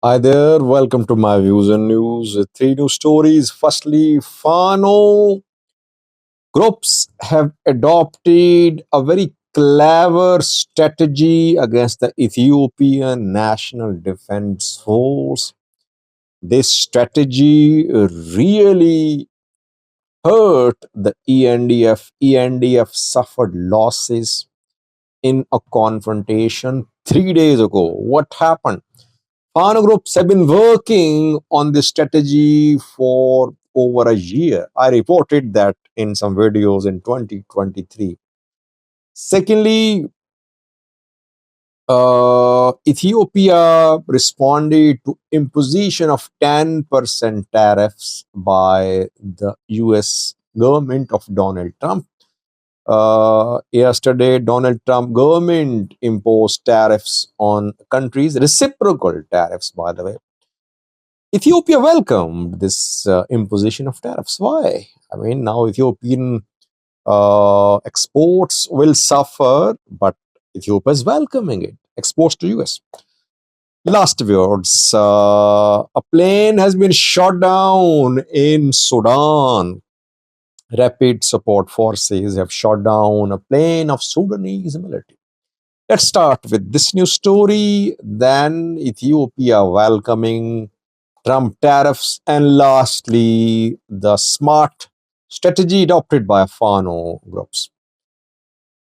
Hi there, welcome to my views and news. Three news stories. Firstly, Fano groups have adopted a very clever strategy against the Ethiopian National Defense Force. This strategy really hurt the ENDF. ENDF suffered losses in a confrontation 3 days ago. What happened? Fano groups have been working on this strategy for over a year. I reported that in some videos in 2023. Secondly, Ethiopia responded to imposition of 10% tariffs by the US government of Donald Trump. Yesterday, Donald Trump government imposed tariffs on countries, reciprocal tariffs, by the way. Ethiopia welcomed this imposition of tariffs. Why? I mean, now Ethiopian exports will suffer, but Ethiopia is welcoming it. Exports to US. Last words. A plane has been shot down in Sudan. Rapid support forces have shot down a plane of Sudanese military. Let's start with this news story. Then Ethiopia welcoming Trump tariffs, and lastly, the smart strategy adopted by Fano groups.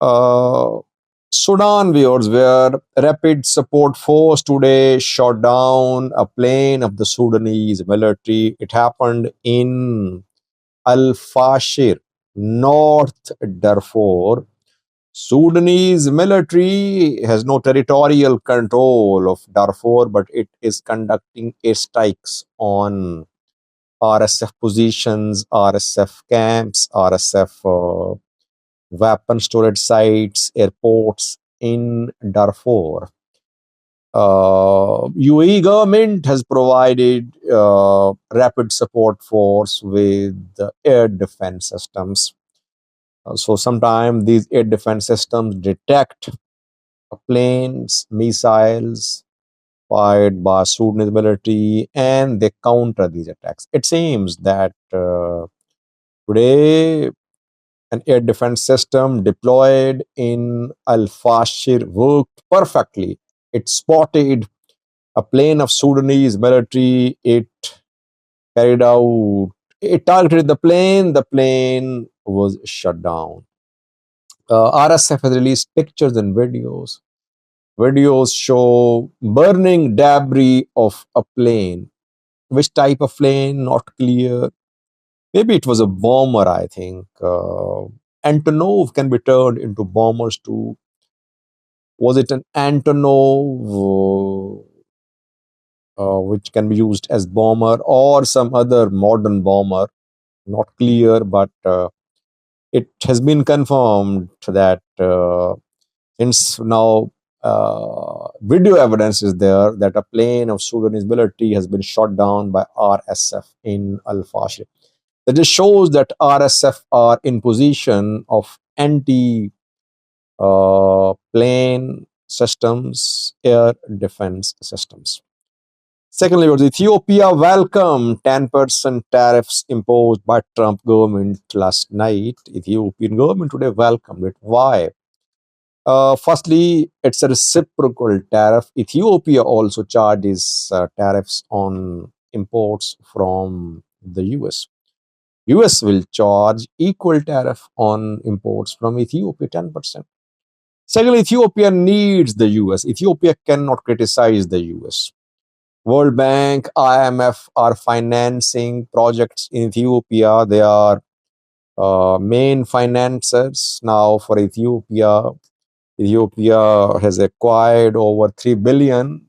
Uh, Sudan viewers, where rapid support force today shot down a plane of the Sudanese military. It happened in Al Fashir, North Darfur. Sudanese military has no territorial control of Darfur, but it is conducting airstrikes on RSF positions, RSF camps, RSF weapon storage sites, airports in Darfur. UAE government has provided rapid support force with the air defense systems. So sometimes these air defense systems detect planes, missiles fired by Sudanese military, and they counter these attacks. It seems that today an air defense system deployed in Al Fashir worked perfectly. It spotted a plane of Sudanese military. It targeted the plane was shut down. RSF has released pictures and videos. Videos show burning debris of a plane. Which type of plane? Not clear. Maybe it was a bomber, I think. Antonov can be turned into bombers too. Was it an Antonov, which can be used as bomber, or some other modern bomber? Not clear, but it has been confirmed that since now video evidence is there that a plane of Sudanese military has been shot down by RSF in Al Fashir. That just shows that RSF are in position of anti plane systems, air defense systems. Secondly, was Ethiopia welcomed 10% tariffs imposed by Trump government last night. Ethiopian government today welcomed it. Why? Firstly, it's a reciprocal tariff. Ethiopia also charges tariffs on imports from the US. US will charge equal tariff on imports from Ethiopia, 10%. Secondly, Ethiopia needs the US. Ethiopia cannot criticize the US. World Bank, IMF are financing projects in Ethiopia. They are main financiers now for Ethiopia. Ethiopia has acquired over 3 billion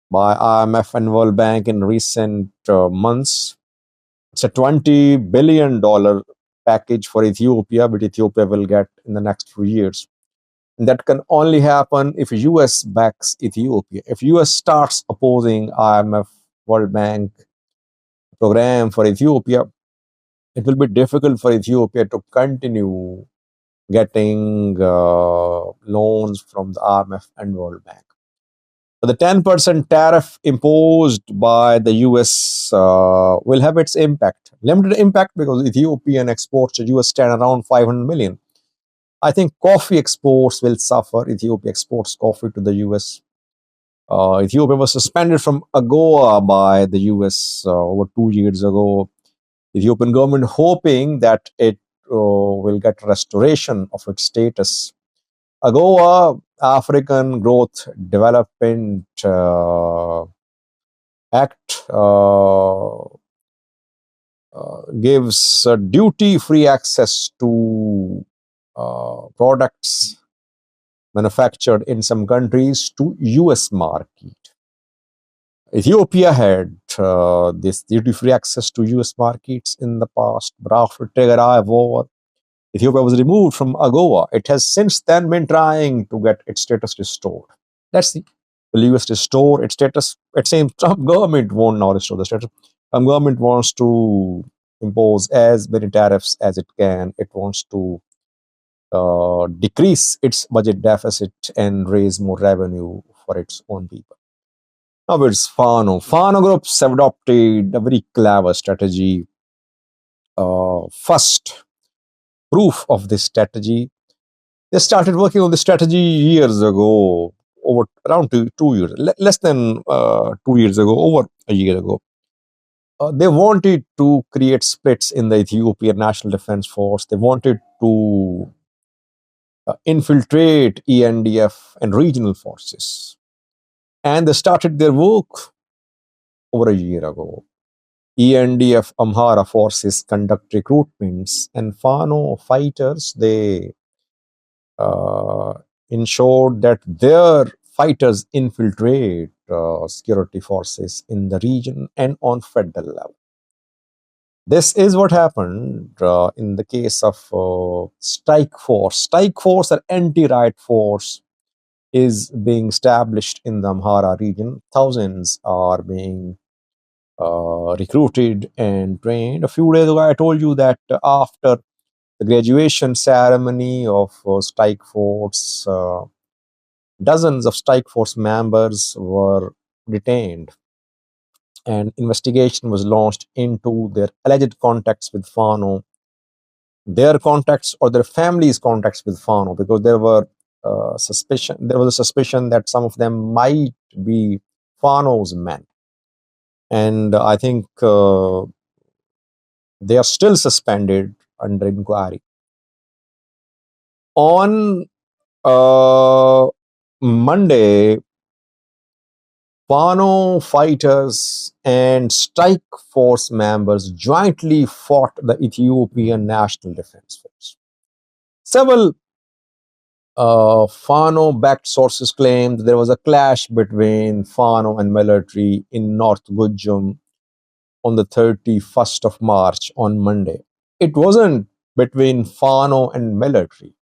by IMF and World Bank in recent months. It's a $20 billion package for Ethiopia, but Ethiopia will get in the next few years. And that can only happen if US backs Ethiopia. If US starts opposing IMF, World Bank program for Ethiopia, it will be difficult for Ethiopia to continue getting loans from the IMF and World Bank. The 10% tariff imposed by the US will have its impact. Limited impact because Ethiopian exports to US stand around 500 million. I think coffee exports will suffer. Ethiopia exports coffee to the US. Ethiopia was suspended from AGOA by the US over 2 years ago. Ethiopian government hoping that it will get restoration of its status. AGOA, African Growth Development Act, gives duty-free access to products manufactured in some countries to US market. Ethiopia had this duty-free access to US markets in the past, but after Tigray war, Ethiopia was removed from AGOA. It has since then been trying to get its status restored. Let's see. Will US restore its status? It seems Trump government won't now restore the status. Trump government wants to impose as many tariffs as it can. It wants to decrease its budget deficit and raise more revenue for its own people. Now it's Fano. Fano groups have adopted a very clever strategy. First proof of this strategy, they started working on this strategy years ago, over around 2 years, less than 2 years ago, over a year ago. They wanted to create splits in the Ethiopian National Defense Force. They wanted to infiltrate ENDF and regional forces. And they started their work over a year ago. ENDF Amhara forces conduct recruitments, and Fano fighters, they ensured that their fighters infiltrate security forces in the region and on federal level. This is what happened in the case of Strike Force. Strike Force, or anti-riot force, is being established in the Amhara region. Thousands are being recruited and trained. A few days ago, I told you that after the graduation ceremony of Strike Force, dozens of Strike Force members were detained, and investigation was launched into their alleged contacts with Fano, their contacts or their families' contacts with Fano, because there was a suspicion that some of them might be Fano's men. And I think they are still suspended under inquiry. On Monday, Fano fighters and Strike Force members jointly fought the Ethiopian National Defense Force. Several Fano-backed sources claimed there was a clash between Fano and military in North Gujum on the 31st of March, on Monday. It wasn't between Fano and military.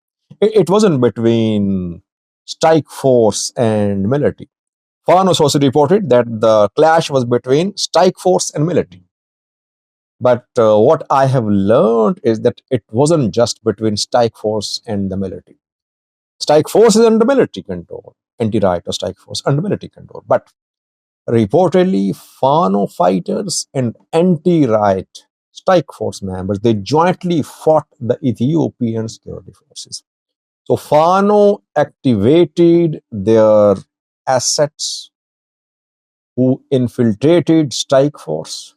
It wasn't between Strike Force and military. Fano also reported that the clash was between Strike Force and military. But what I have learned is that it wasn't just between Strike Force and the military. Strike Force is under military control, anti-riot or Strike Force under military control. But reportedly, Fano fighters and anti-riot Strike Force members, they jointly fought the Ethiopian security forces. So Fano activated their assets, who infiltrated Strike Force,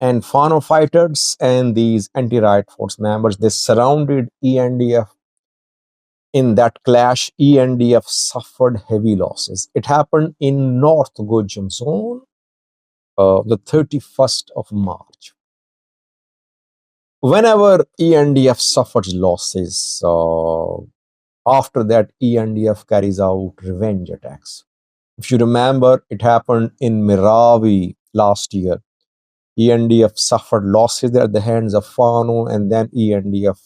and Fano fighters and these anti-riot force members, they surrounded ENDF. In that clash, ENDF suffered heavy losses. It happened in North Gojam zone, the 31st of March. Whenever ENDF suffers losses, after that, ENDF carries out revenge attacks. If you remember, it happened in Meravi last year. ENDF suffered losses at the hands of Fano, and then ENDF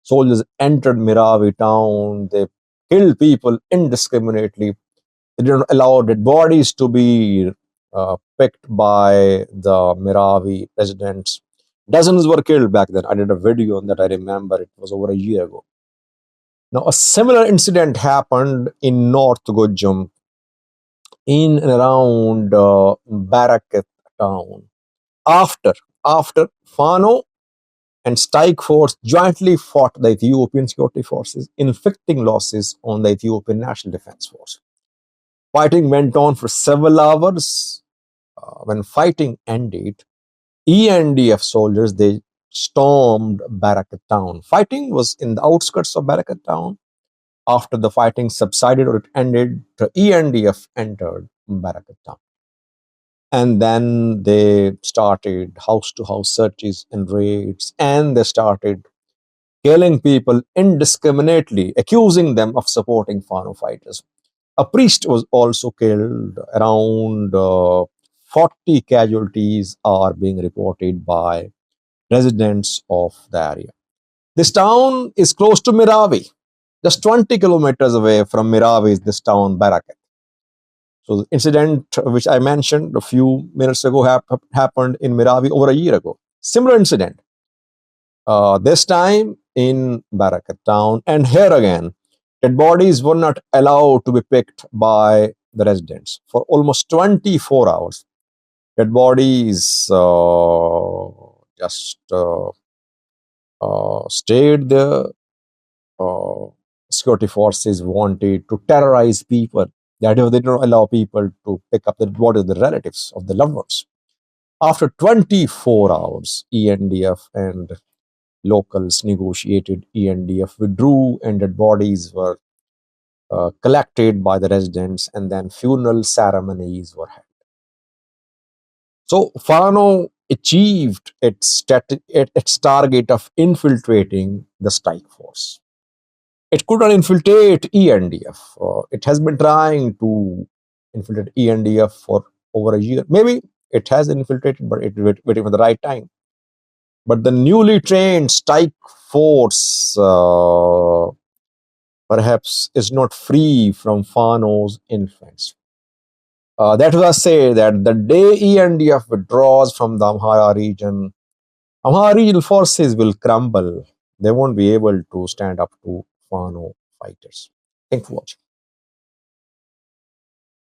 soldiers entered Meravi town. They killed people indiscriminately. They didn't allow dead bodies to be picked by the Meravi residents. Dozens were killed back then. I did a video on that. I remember it was over a year ago. Now, a similar incident happened in North Gojam in and around Barakat town. After after Fano and Strike Force jointly fought the Ethiopian security forces, inflicting losses on the Ethiopian National Defense Force. Fighting went on for several hours. When fighting ended, ENDF soldiers they stormed Barakat town. Fighting was in the outskirts of Barakat town. After the fighting subsided or it ended, the ENDF entered Barakat town. And then they started house to house searches and raids, and they started killing people indiscriminately, accusing them of supporting Fano fighters. A priest was also killed. Around 40 casualties are being reported by residents of the area. This town is close to Miravi. Just 20 kilometers away from Miravi is this town, Barakat. So the incident which I mentioned a few minutes ago happened in Miravi over a year ago. Similar incident. This time in Barakat town, and here again, dead bodies were not allowed to be picked by the residents for almost 24 hours. Dead bodies just stayed there. Security forces wanted to terrorize people. That is, they don't allow people to pick up the body of the relatives of the loved ones. After 24 hours, ENDF and locals negotiated. ENDF withdrew, and dead bodies were collected by the residents, and then funeral ceremonies were held. So Fano achieved its target of infiltrating the strike force. It could not infiltrate ENDF. It has been trying to infiltrate ENDF for over a year. Maybe it has infiltrated, but it waiting for the right time. But the newly trained strike force perhaps is not free from Fano's influence. That is why I say that the day ENDF withdraws from the Amhara region, Amhara regional forces will crumble. They won't be able to stand up to Fano fighters. Thanks for watching.